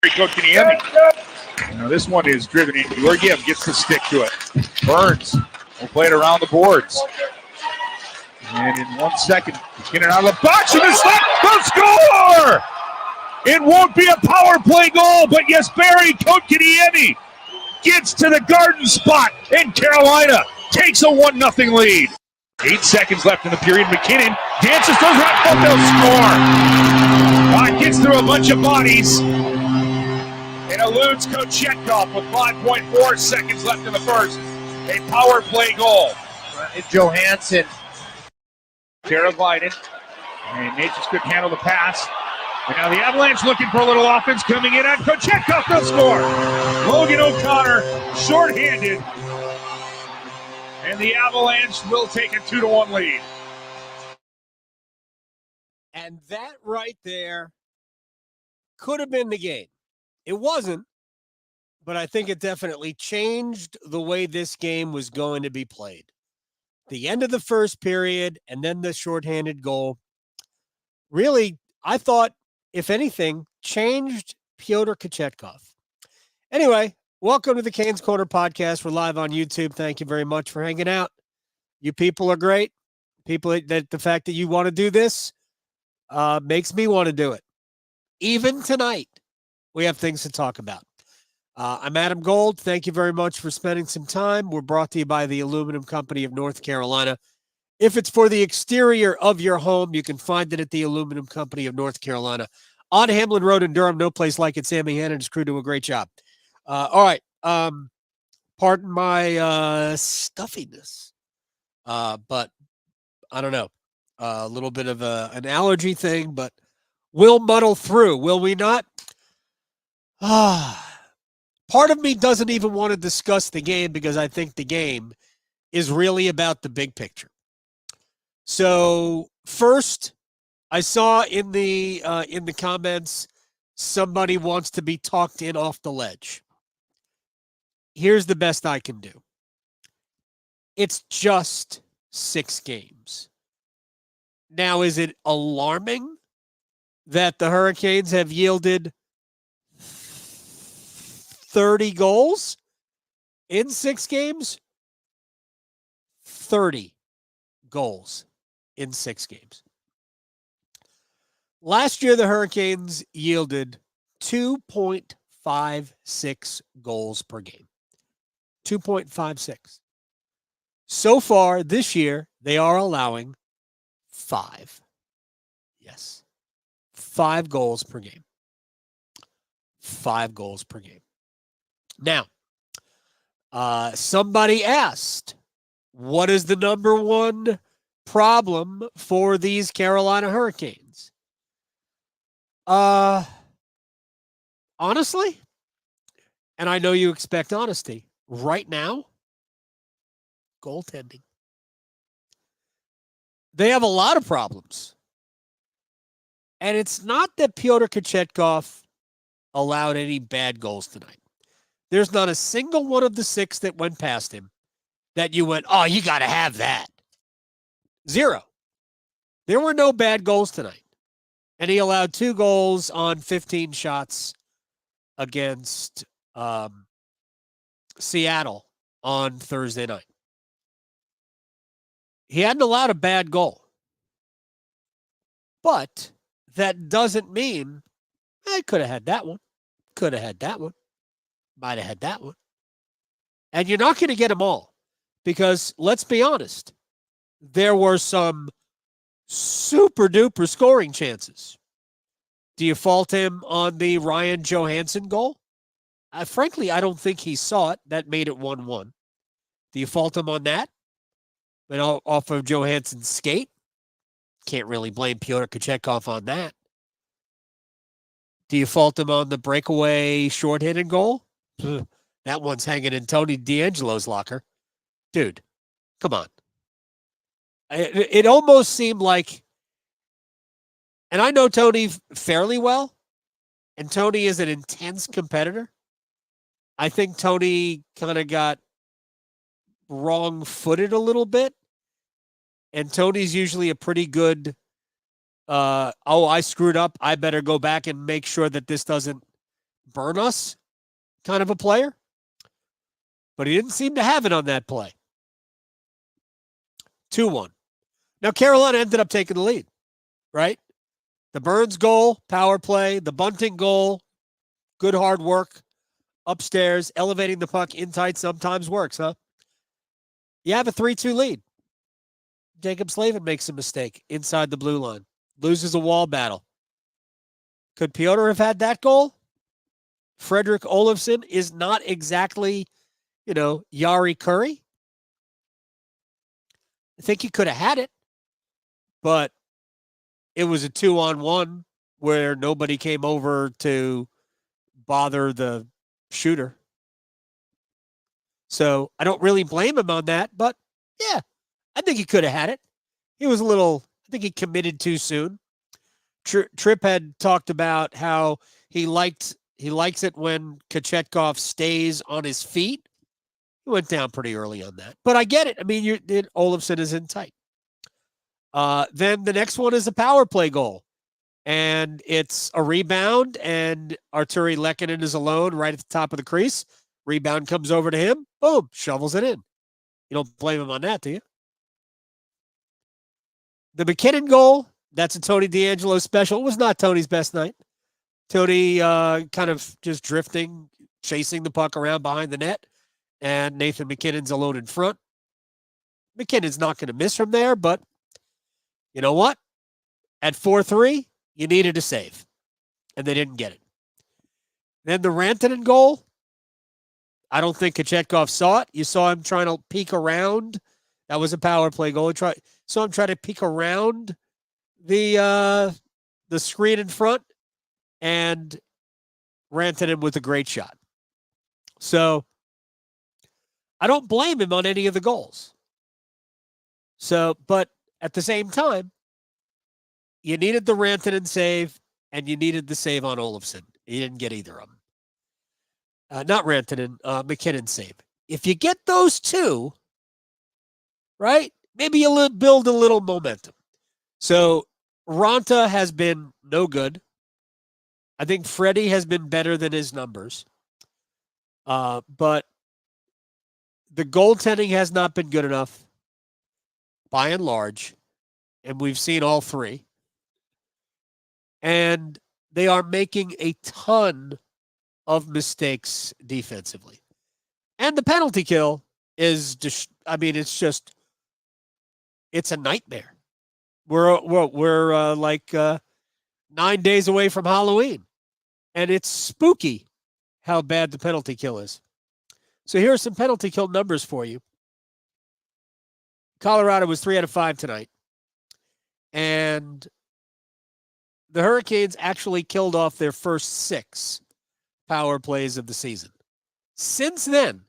Now this one is driven in. Georgiev gets the stick to it. Burns will play it around the boards. And in 1 second, he's getting out of the box and it's like the score! It won't be a power play goal, but yes, Barry Kotkaniemi gets to the garden spot, and Carolina takes a 1-0 lead. 8 seconds left in the period. McKinnon dances, throws right, but they'll score. Gets through a bunch of bodies and eludes Kochetkov with 5.4 seconds left in the first. A power play goal. Johansson. Teravainen, and Natchez could handle the pass. And now the Avalanche looking for a little offense coming in on Kochetkov. They'll score. Logan O'Connor shorthanded. And the Avalanche will take a 2-1 lead. And that right there could have been the game. It wasn't, but I think it definitely changed the way this game was going to be played. The end of the first period and then the shorthanded goal really, I thought, if anything, changed Pyotr Kochetkov. Anyway, welcome to the Canes Corner podcast. We're live on YouTube. Thank you very much for hanging out. You people are great. People, that the fact that you want to do this makes me want to do it. Even tonight, we have things to talk about. I'm Adam Gold. Thank you very much for spending some time. We're brought to you by the Aluminum Company of North Carolina. If it's for the exterior of your home, you can find it at the Aluminum Company of North Carolina on Hamlin Road in Durham. No place like it. Sammy Hanna and his crew do a great job. All right. Pardon my stuffiness, but I don't know. A little bit of an allergy thing, but we'll muddle through, will we not? Part of me doesn't even want to discuss the game because I think the game is really about the big picture. So first, I saw in the comments somebody wants to be talked in off the ledge. Here's the best I can do. It's just 6 games. Now, is it alarming that the Hurricanes have yielded 30 goals in 6 games? 30 goals in 6 games. Last year, the Hurricanes yielded 2.56 goals per game. 2.56. So far this year, they are allowing 5. Yes. 5 goals per game. 5 goals per game. Now, somebody asked, what is the number one problem for these Carolina Hurricanes? Honestly, and I know you expect honesty, right now, goaltending. They have a lot of problems. And it's not that Pyotr Kochetkov allowed any bad goals tonight. There's not a single one of the 6 that went past him that you went, oh, you got to have that. 0. There were no bad goals tonight. And he allowed 2 goals on 15 shots against Seattle on Thursday night. He hadn't allowed a bad goal. But that doesn't mean I could have had that one. Could have had that one. Might have had that one. And you're not going to get them all. Because, let's be honest, there were some super-duper scoring chances. Do you fault him on the Ryan Johansson goal? Frankly, I don't think he saw it. That made it 1-1. Do you fault him on that? But off of Johansson's skate? Can't really blame Pyotr Kochetkov on that. Do you fault him on the breakaway shorthanded goal? That one's hanging in Tony DeAngelo's locker. Dude, come on. It almost seemed like, and I know Tony fairly well, and Tony is an intense competitor. I think Tony kind of got wrong-footed a little bit, and Tony's usually a pretty good, I screwed up. I better go back and make sure that this doesn't burn us kind of a player. But he didn't seem to have it on that play. 2-1. Now, Carolina ended up taking the lead, right? The Burns goal, power play, the Bunting goal, good hard work upstairs, elevating the puck in tight sometimes works, huh? You have a 3-2 lead. Jacob Slavin makes a mistake inside the blue line, loses a wall battle. Could Piotr have had that goal? Frederick Olofsson is not exactly, Yari Curry. I think he could have had it, but it was a 2-on-1 where nobody came over to bother the shooter. So I don't really blame him on that, but yeah, I think he could have had it. He was I think he committed too soon. Tripp had talked about how he likes it when Kochetkov stays on his feet. He went down pretty early on that, but I get it. I mean, Olofsson is in tight. Then the next one is a power play goal, and it's a rebound, and Arturi Lehkonen is alone right at the top of the crease. Rebound comes over to him. Boom, shovels it in. You don't blame him on that, do you? The McKinnon goal, that's a Tony DeAngelo special. It was not Tony's best night. Tony kind of just drifting, chasing the puck around behind the net, and Nathan McKinnon's alone in front. McKinnon's not going to miss from there, but you know what? At 4-3, you needed a save, and they didn't get it. Then the Rantanen goal, I don't think Kochetkov saw it. You saw him trying to peek around. That was a power play goal. Saw him try to peek around the screen in front, and Rantanen with a great shot. So I don't blame him on any of the goals. So, but at the same time, you needed the Rantanen save, and you needed the save on Olofsson. You didn't get either of them. Not Rantanen, McKinnon save. If you get those two, right, maybe you'll build a little momentum. So Ranta has been no good. I think Freddie has been better than his numbers. But the goaltending has not been good enough by and large. And we've seen all three. And they are making a ton of mistakes defensively. And the penalty kill is just, it's a nightmare. We're like 9 days away from Halloween, and it's spooky how bad the penalty kill is. So here are some penalty kill numbers for you. Colorado was 3 out of 5 tonight, and the Hurricanes actually killed off their first 6 power plays of the season. Since then,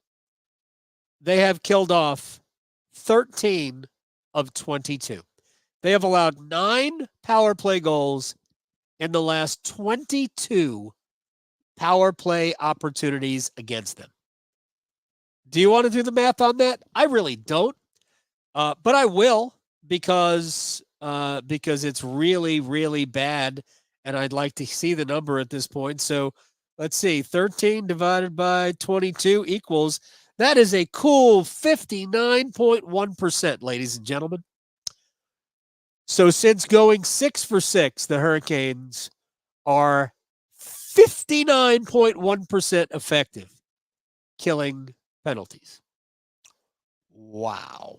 they have killed off 13 of 22. They have allowed 9 power play goals in the last 22 power play opportunities against them. Do you want to do the math on that? I really don't, but I will because it's really, really bad, and I'd like to see the number at this point. So let's see, 13 divided by 22 equals, that is a cool 59.1%, ladies and gentlemen. So since going 6 for 6, the Hurricanes are 59.1% effective killing penalties. Wow.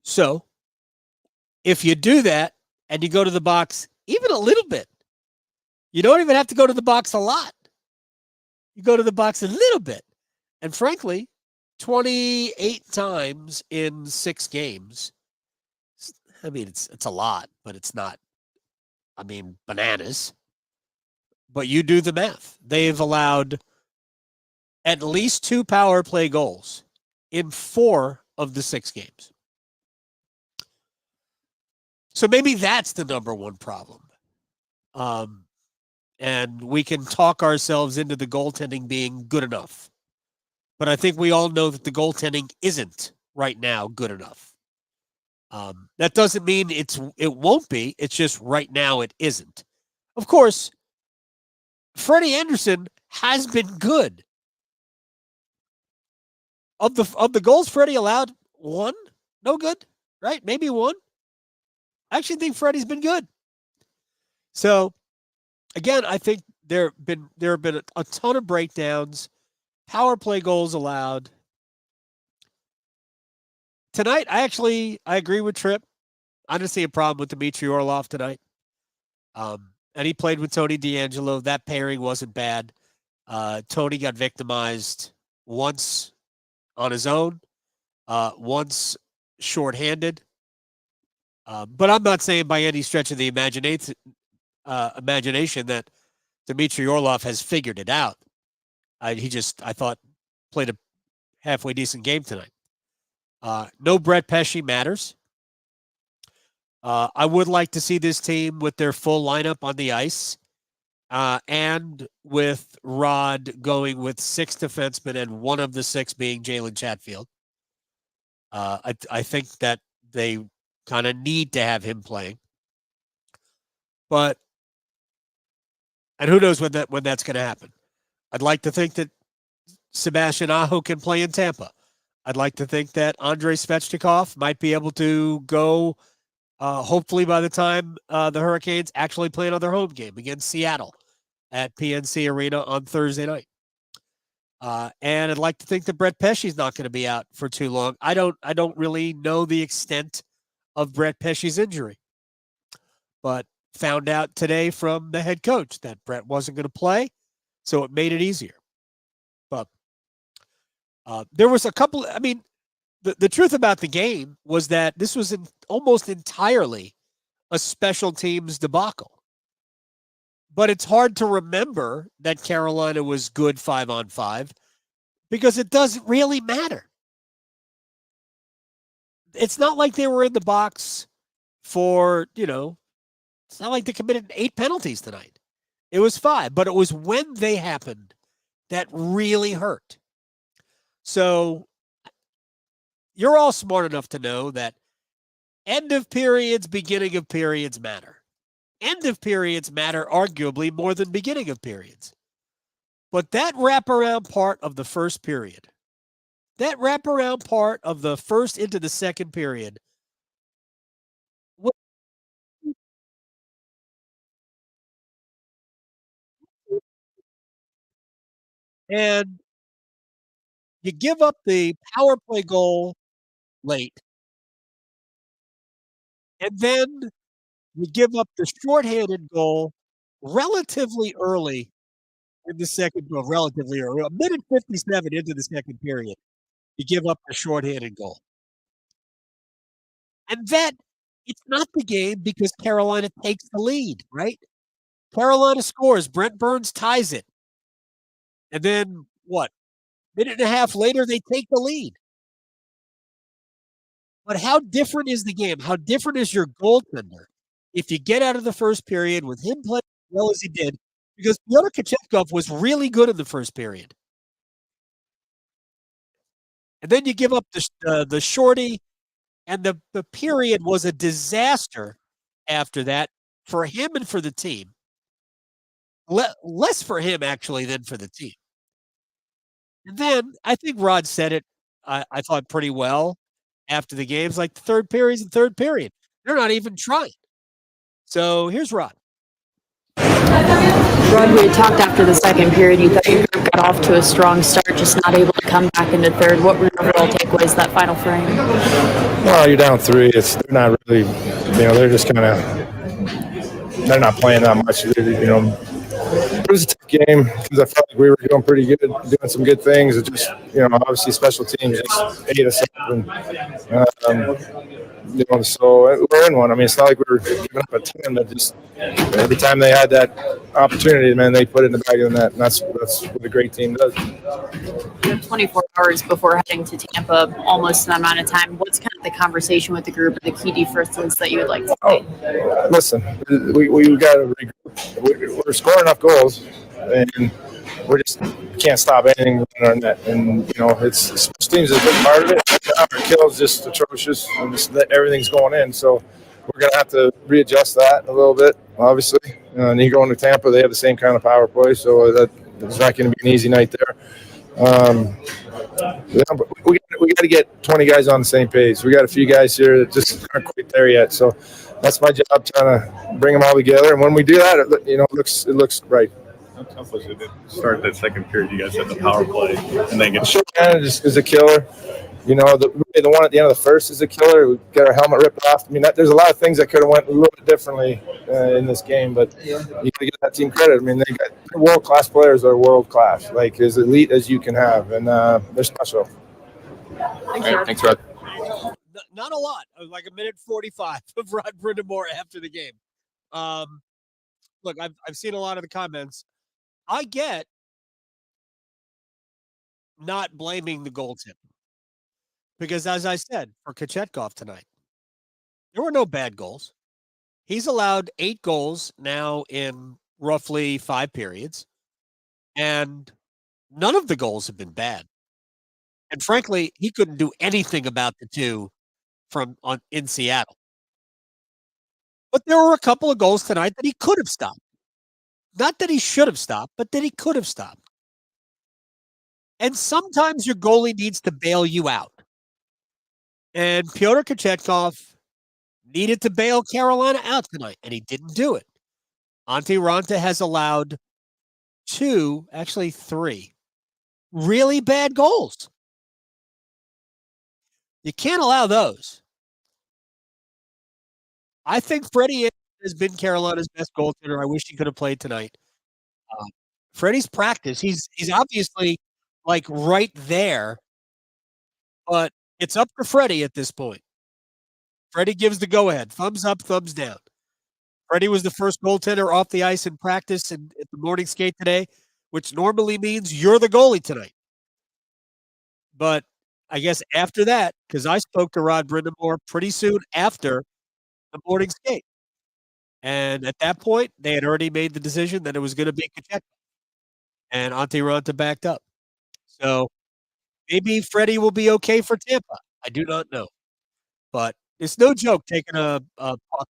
So if you do that and you go to the box even a little bit, you don't even have to go to the box a lot. You go to the box a little bit. And frankly, 28 times in 6 games. I mean, it's a lot, but it's not, bananas. But you do the math. They've allowed at least 2 power play goals in 4 of the 6 games. So maybe that's the number one problem. And we can talk ourselves into the goaltending being good enough. But I think we all know that the goaltending isn't right now good enough. That doesn't mean it won't be. It's just right now it isn't. Of course, Freddie Anderson has been good. Of the goals Freddie allowed, one, no good, right? Maybe one. I actually think Freddie's been good. So, again, I think there have been a ton of breakdowns, power play goals allowed. Tonight, I agree with Tripp. I didn't see a problem with Dmitry Orlov tonight. And he played with Tony DeAngelo. That pairing wasn't bad. Tony got victimized once on his own, once shorthanded. But I'm not saying by any stretch of the imagination that Dmitry Orlov has figured it out. I thought, played a halfway decent game tonight. No Brett Pesce matters. I would like to see this team with their full lineup on the ice, and with Rod going with 6 defensemen and one of the 6 being Jalen Chatfield. I think that they kind of need to have him playing. But, and who knows when that's going to happen. I'd like to think that Sebastian Aho can play in Tampa. I'd like to think that Andrei Svechnikov might be able to go, hopefully by the time the Hurricanes actually play another home game against Seattle at PNC Arena on Thursday night. And I'd like to think that Brett Pesce's not going to be out for too long. I don't really know the extent of Brett Pesce's injury, but found out today from the head coach that Brett wasn't going to play, so it made it easier. But there was a couple. I mean, the truth about the game was that this was almost entirely a special teams debacle. But it's hard to remember that Carolina was good 5-on-5 because it doesn't really matter. It's not like they were in the box for, it's not like they committed 8 penalties tonight. It was 5, but it was when they happened that really hurt. So you're all smart enough to know that end of periods, beginning of periods matter. End of periods matter arguably more than beginning of periods. But that wraparound part of the first period, that wraparound part of the first into the second period, and you give up the power play goal late, and then you give up the shorthanded goal relatively early in the second, well, relatively early, a minute 57 into the second period, you give up the shorthanded goal. And then it's not the game because Carolina takes the lead, right? Carolina scores. Brent Burns ties it. And then what? Minute and a half later, they take the lead. But how different is the game? How different is your goaltender if you get out of the first period with him playing as well as he did? Because Pyotr Kochetkov was really good in the first period. And then you give up the shorty, and the period was a disaster after that for him and for the team. Less for him, actually, than for the team. And then I think Rod said it, I thought, pretty well after the games, like the third period's the third period. They're not even trying. So here's Rod. Rod, we had talked after the second period. You thought your group got off to a strong start, just not able to come back into third. What were your overall takeaways that final frame? Well, you're down 3. They're not really, they're just kind of, they're not playing that much. It was a tough game because I felt like we were doing pretty good, doing some good things. It just, obviously special teams just ate us up. And, so we're in one. I mean, it's not like we were giving up a ton, but just every time they had that opportunity, man, they put it in the bag of the net. And that's what a great team does. You have 24 hours before heading to Tampa, almost that amount of time. What's kind of the conversation with the group, the key differences that you would like to see? Listen, we got to regroup. We're scoring enough goals, and we just can't stop anything in our net. And, it's special teams is a big part of it. Our kill's just atrocious, and everything's going in. So we're going to have to readjust that a little bit, obviously. And you going to Tampa, they have the same kind of power play, so it's not going to be an easy night there. Yeah, but we got to get 20 guys on the same page. We got a few guys here that just aren't quite there yet. So that's my job, trying to bring them all together. And when we do that, it looks right. How tough was it to start that second period? You guys had the power play and then get shorthanded is a killer. The one at the end of the first is a killer. We got our helmet ripped off. I mean, there's a lot of things that could have went a little bit differently in this game, but you got to give that team credit. I mean, they're world-class players. Are world-class, like as elite as you can have, and they're special. Thanks, Rod. Not a lot. It was like a minute 45 of Rod Brindamore after the game. Look, I've seen a lot of the comments. I get not blaming the goaltender. Because as I said, for Kochetkov tonight, there were no bad goals. He's allowed 8 goals now in roughly 5 periods, and none of the goals have been bad. And frankly, he couldn't do anything about the 2 in Seattle. But there were a couple of goals tonight that he could have stopped. Not that he should have stopped, but that he could have stopped. And sometimes your goalie needs to bail you out. And Pyotr Kochetkov needed to bail Carolina out tonight, and he didn't do it. Antti Ranta has allowed 2, actually 3, really bad goals. You can't allow those. I think Freddie has been Carolina's best goaltender. I wish he could have played tonight. Freddie's practice, he's obviously like right there, but it's up to Freddie at this point. Freddie gives the go-ahead. Thumbs up, thumbs down. Freddie was the first goaltender off the ice in practice and at the morning skate today, which normally means you're the goalie tonight. But I guess after that, because I spoke to Rod Brindamore pretty soon after the morning skate. And at that point, they had already made the decision that it was going to be Kochetkov. And Antti Ranta backed up. So maybe Freddie will be okay for Tampa. I do not know. But it's no joke taking a puck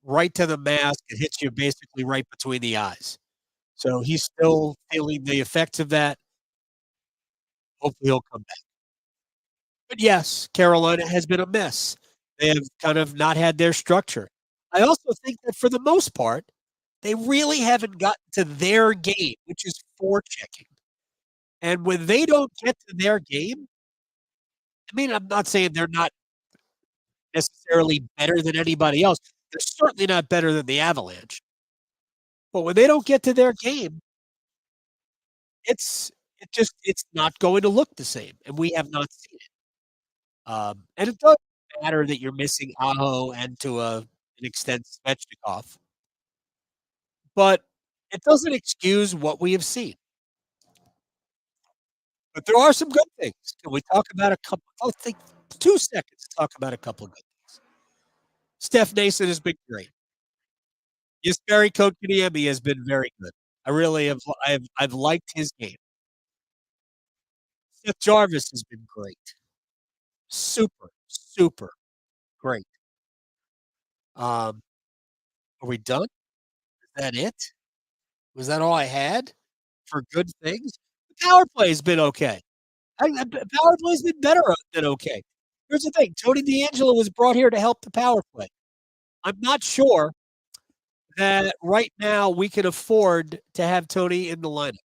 right to the mask. It hits you basically right between the eyes. So he's still feeling the effects of that. Hopefully he'll come back. But yes, Carolina has been a mess. They have kind of not had their structure. I also think that for the most part, they really haven't gotten to their game, which is forechecking. And when they don't get to their game, I mean, I'm not saying they're not necessarily better than anybody else. They're certainly not better than the Avalanche. But when they don't get to their game, it's not going to look the same, and we have not seen it. And it doesn't matter that you're missing Aho and to an extent Svechnikov, but it doesn't excuse what we have seen. But there are some good things. Can we talk about a couple? I'll take 2 seconds to talk about a couple of good things. Steph Nason has been great. Jesperi Kotkaniemi has been very good. I really have. I've liked his game. Seth Jarvis has been great. Super, super great. Are we done? Is that it? Was that all I had for good things? The power play has been okay. Power play's been better than okay. Here's the thing: Tony DeAngelo was brought here to help the power play. I'm not sure that right now we can afford to have Tony in the lineup,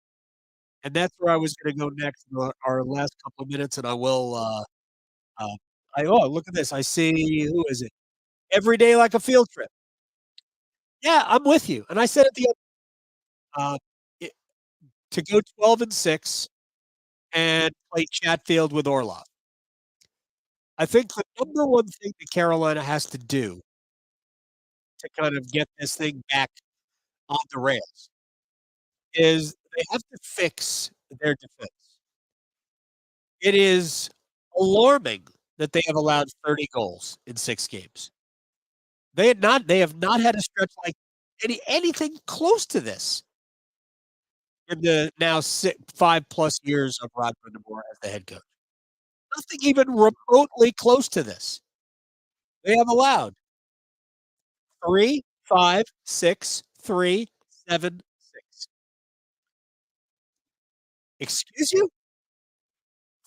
and that's where I was going to go next in our last couple of minutes, and I will. Look at this! I see who is it? Every day like a field trip. Yeah, I'm with you, and I said at the end, to go 12-6 and play Chatfield with Orlov. I think the number one thing that Carolina has to do to kind of get this thing back on the rails is they have to fix their defense. It is alarming that they have allowed 30 goals in 6 games. They have not had a stretch like anything close to this in the now 5+ years of Rod Brindamore as the head coach. Nothing even remotely close to this. They have allowed 3, 5, 6, 3, 7, 6. Excuse you?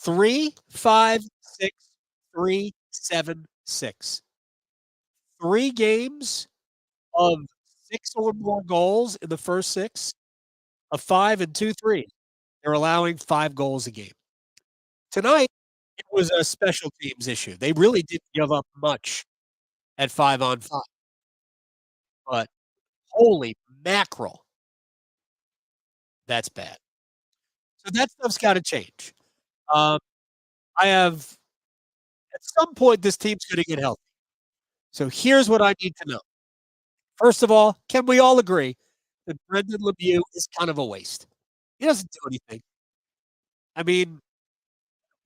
3, 5, 6, 3, 7, 6. 3 games of 6 or more goals in the first 6 of 5 and 2 threes. They're allowing 5 goals a game. Tonight, it was a special teams issue. They really didn't give up much at 5-on-5. But holy mackerel, that's bad. So that stuff's gotta change. Um, I have at some point, this team's gonna get healthy. So here's what I need to know. First of all, can we all agree that Brendan Lemieux is kind of a waste? He doesn't do anything. I mean,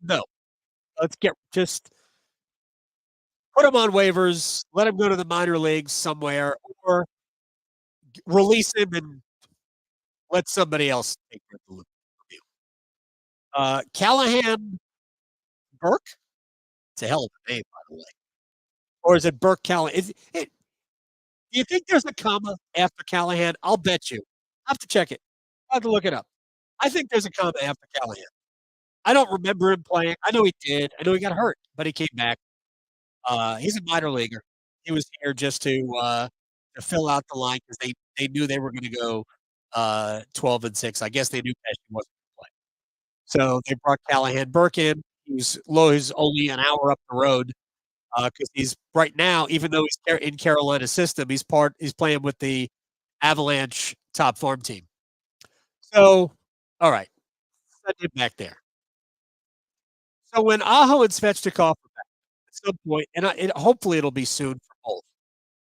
no. Let's just put him on waivers, let him go to the minor leagues somewhere, or release him and let somebody else take Brendan Lemieux. Callahan Burke? It's a hell of a name, by the way. Or is it Burke Callahan? Do you think there's a comma after Callahan? I'll bet you. I have to check it. I have to look it up. I think there's a comma after Callahan. I don't remember him playing. I know he did. I know he got hurt, but he came back. He's a minor leaguer. He was here just to fill out the line because they knew they were going to go 12-6. I guess they knew Pesci wasn't going to play. So they brought Callahan Burke in. He's only an hour up the road because he's right now, even though he's in Carolina's system, he's playing with the Avalanche top farm team. So, all right, send him back there. So when Aho and Svechnikov are back at some point, and hopefully it'll be soon for both.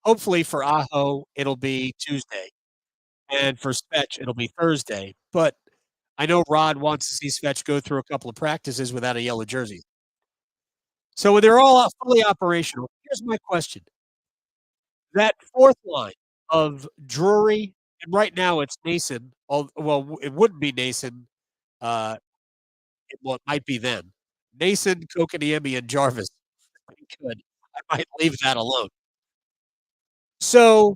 Hopefully for Aho it'll be Tuesday, and for Svech it'll be Thursday. But I know Rod wants to see Svech go through a couple of practices without a yellow jersey. So when they're all fully operational, here's my question. That fourth line of Drury, and right now it's Nason. Well, it wouldn't be Nason. It might be then. Nason, Kokaniemi, and Jarvis. Good. I might leave that alone. So,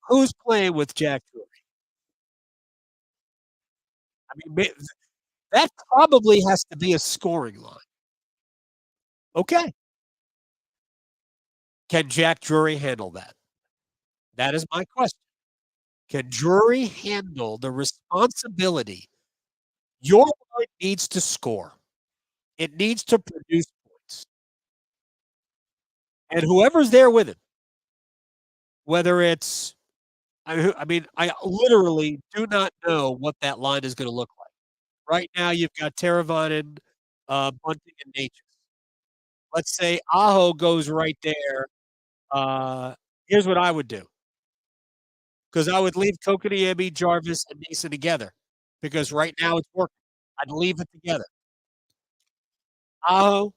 who's playing with Jack Drury? I mean, that probably has to be a scoring line. Okay. Can Jack Drury handle that? That is my question. Can Drury handle the responsibility? Your line needs to score. It needs to produce points. And whoever's there with him, whether it's I mean, I literally do not know what that line is going to look like. Right now, you've got Teravainen, Bunting, and Natchez. Let's say Aho goes right there. Here's what I would do. Because I would leave Kokaniemi, Jarvis, and Nason together. Because right now it's working. I'd leave it together. Aho,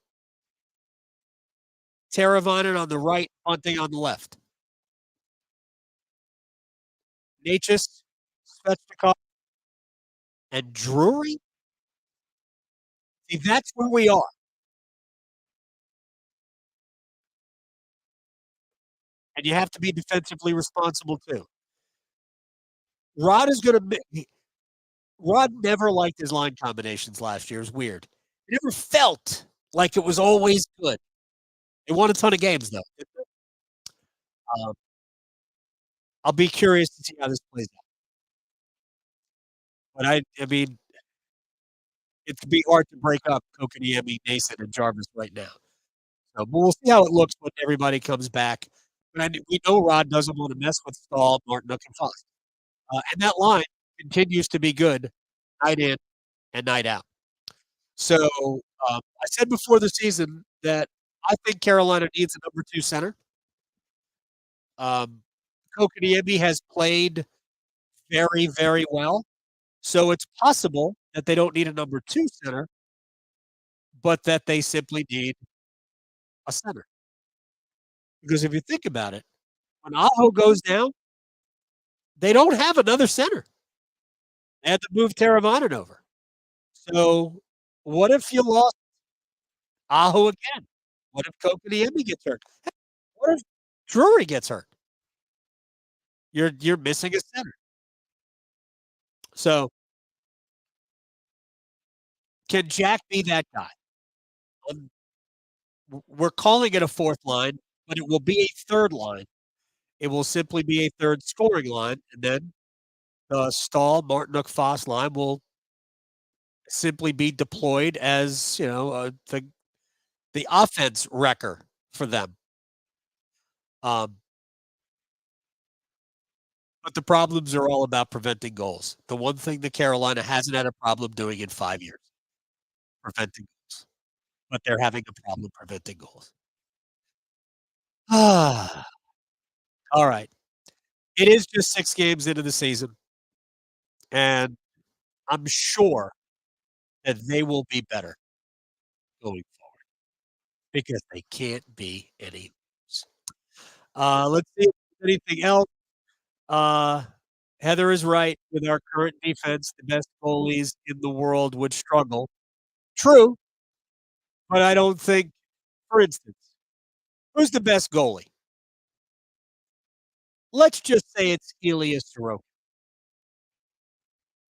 Teravainen on the right, Bunting on the left. Natchez, Svechnikov, and Drury? See, that's where we are. And you have to be defensively responsible too. Rod never liked his line combinations last year. It was weird. He never felt like it was always good. They won a ton of games though. I'll be curious to see how this plays out. But I mean, it could be hard to break up Kokaniemi, Nason, and Jarvis right now. So, but we'll see how it looks when everybody comes back. But we know Rod doesn't want to mess with Stahl, Martinook, and Fox. And that line continues to be good night in and night out. So I said before the season that I think Carolina needs a number 2 center. Kokaniemi has played very, very well. So it's possible that they don't need a number 2 center, but that they simply need a center. Because if you think about it, when Aho goes down, they don't have another center. They had to move Teravainen over. So what if you lost Aho again? What if Kokaniemi gets hurt? What if Drury gets hurt. You're missing a center. So can Jack be that guy? We're calling it a fourth line, but it will be a third line. It will simply be a third scoring line, and then the Stahl, Martinook, Foss line will simply be deployed as the offense wrecker for them. But the problems are all about preventing goals. The one thing that Carolina hasn't had a problem doing in 5 years, preventing goals. But they're having a problem preventing goals. All right. It is just 6 games into the season, and I'm sure that they will be better going forward because they can't be any worse. Let's see if there's anything else. Heather is right. With our current defense, the best goalies in the world would struggle. True, but I don't think, for instance, who's the best goalie? Let's just say it's Elias Sorokin.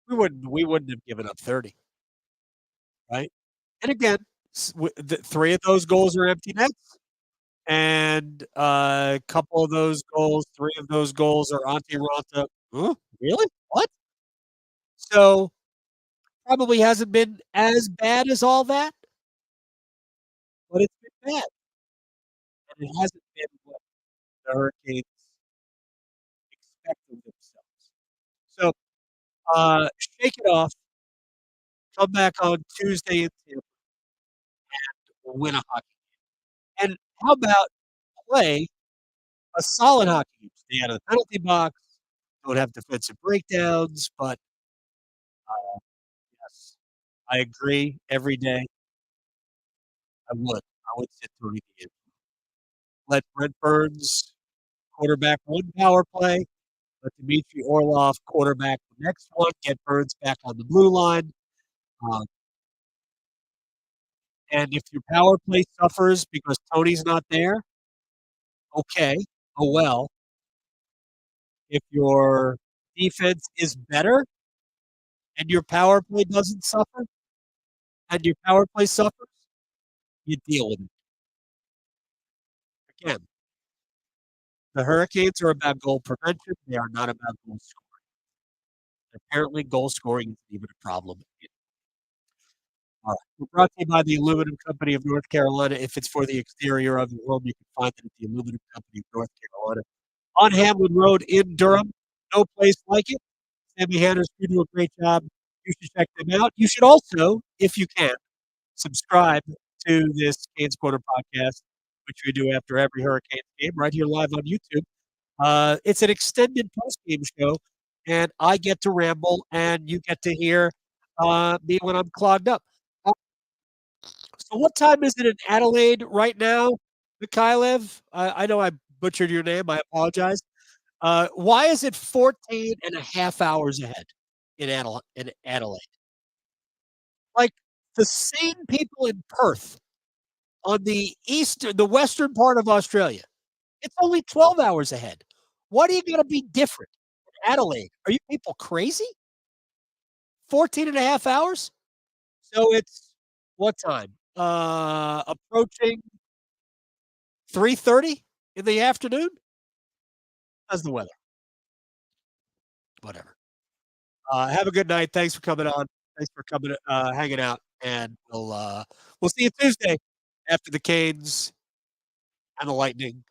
We wouldn't have given up 30, right? And again, 3 of those goals are empty nets, and a couple of those goals, 3 of those goals are Antti Ranta. Huh? Really? What? So probably hasn't been as bad as all that, but it's been bad, and it hasn't been what the Hurricanes expect of themselves. So shake it off. Come back on Tuesday and win a hockey game. And how about play a solid hockey game? Stay out of the penalty box. Don't have defensive breakdowns. But yes, I agree. Every day, I would. I would sit Tony DeAngelo. Let Brent Burns quarterback one power play. Let Dmitry Orlov quarterback the next one. Get Burns back on the blue line. Um, and if your power play suffers because Tony's not there, okay. Oh well. If your defense is better and your power play doesn't suffer and your power play suffers, you deal with it. Again, the Hurricanes are about goal prevention. They are not about goal scoring. Apparently, goal scoring isn't even a problem. All right. We're brought to you by the Aluminum Company of North Carolina. If it's for the exterior of your home, you can find it at the Aluminum Company of North Carolina on Hamlin Road in Durham. No place like it. Sammy Hanners, you do a great job. You should check them out. You should also, if you can, subscribe to this Canes Corner podcast, which we do after every Hurricanes game, right here live on YouTube. It's an extended post-game show, and I get to ramble, and you get to hear me when I'm clogged up. So what time is it in Adelaide right now, Mikhailev? I know I butchered your name. I apologize. Why is it 14 and a half hours ahead in Adelaide? Like the same people in Perth on the western part of Australia, it's only 12 hours ahead. Why do you got to be different in Adelaide? Are you people crazy? 14 and a half hours? So it's what time? Approaching 3:30 in the afternoon? How's the weather? Whatever. Have a good night. Thanks for coming on. Thanks for coming, hanging out, and we'll see you Tuesday after the Canes and the Lightning